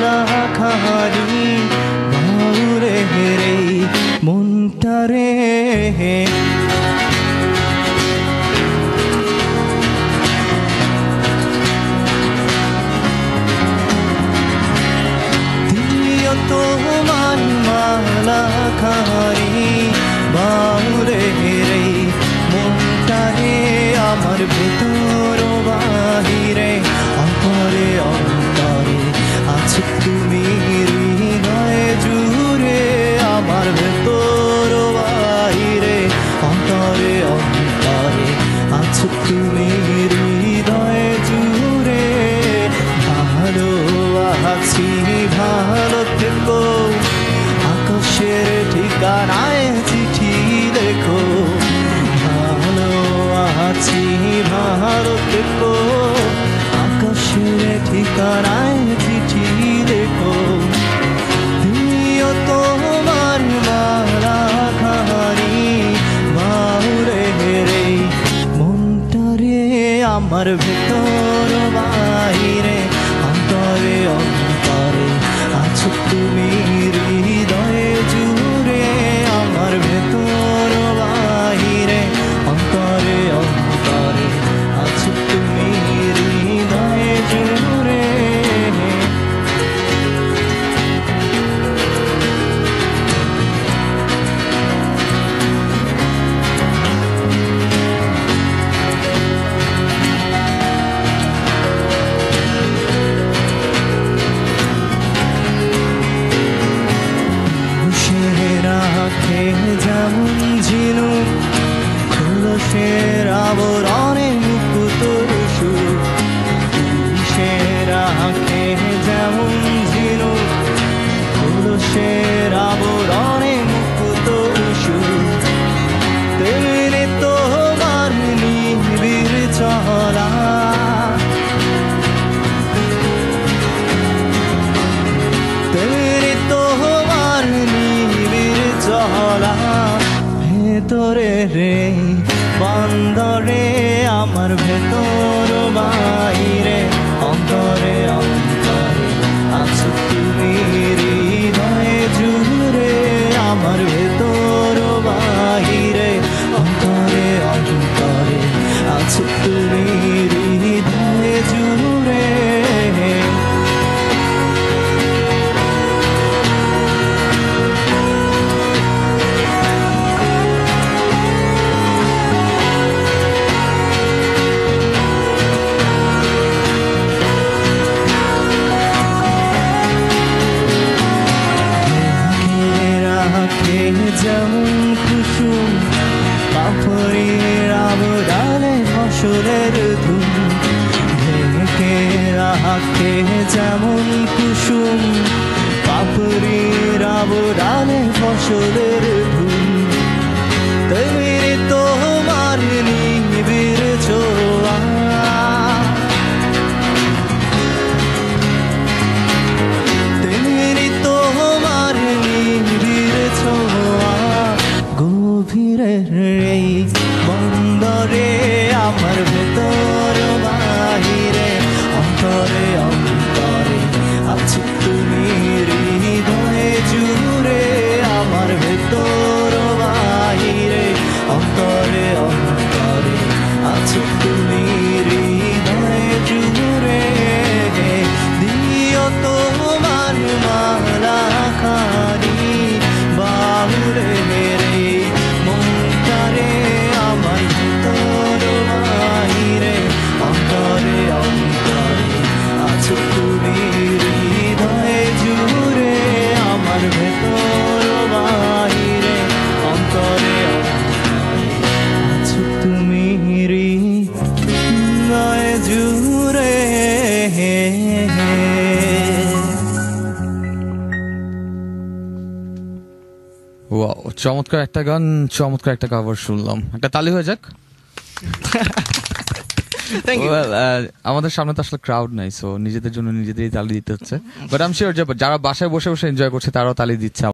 মালা খানি বাউরে রে মনটা রে তোমার মালা খানি বাউরে রে মনটা রে আমার ভেতর বাহিরে অন্তরে অন্তরে আছো তুমি হৃদয়ে জুড়ে আমার ভেতর বাহিরে অন্তরে অন্তরে আছো তুমি হৃদয়ে জুড়ে ভালো আছি ভালো থেকো আকাশের ঠিকানায় চিঠি লেখো ভালো আছি ভালো থেকো আকাশের ঠিকানায় চিঠি লেখো দিও তোমার মালা খানি বাউরে রে মনটা রে আমার ভেতর বাহিরে অন্তরে অন্তরে আছো তুমি হৃদয়ে জুড়ে আমার ভেতর বাহিরে অন্তরে অন্তরে আছো তুমি হৃদয়ে জুড়ে যেমন ঝিনু খোলসের আবরণে মুক্ত সুর রাখে যেমন ঝিনু খোলসের আবরণে মুক্ত সুর তেমনি তোমার নিবিড় চলা তেমনি তোমার নিবিড় চলা ভেতরে রে বন্দরে আমার ভেতর বাইরে অন্তরে অন্তরে আছো তুমি হৃদয়ে জুড়ে আমার ভেতর বাইরে অন্তরে অন্তরে আছো তুমি হৃদয়ে জুড়ে যেমন কুসুম পাপড়ির আবরালে ফসলের ধুম ঢেকে রাখে যেমন কুসুম পাপড়ির আবরালে ফসলের ধুম তেমনি তোমার নিবিড় ছোঁয়া তেমনি তোমার নিবিড় ছোঁয়া গভীরে রে বন্দরে আমার ভেতর বাহিরে অন্তরে অন্তরে আছো তুমি হৃদয়ে জুড়ে আমার ভেতর বাহিরে অন্তরে অন্তরে আছো তুমি হৃদয়ে জুড়ে দিও তোমার মালা খানি বাউরে রে মনটা রে আমার ভেতর বাহিরে অন্তরে অন্তরে আছো তুমি হৃদয়ে জুড়ে আমার ভেতর বাহিরে অন্তরে অন্তরে আছো তুমি হৃদয়ে জুড়ে ওয়াও, চমৎকার একটা গান, চমৎকার একটা কভার শুনলাম। একটা তালি হয়ে যাক। আমাদের সামনে তো আসলে ক্রাউড নাই, সো নিজেদের জন্য নিজেদেরই তালি দিতে হচ্ছে। বাট আই এম শিওর যে যারা বাসায় বসে বসে এনজয় করছে তারাও তালি দিচ্ছে।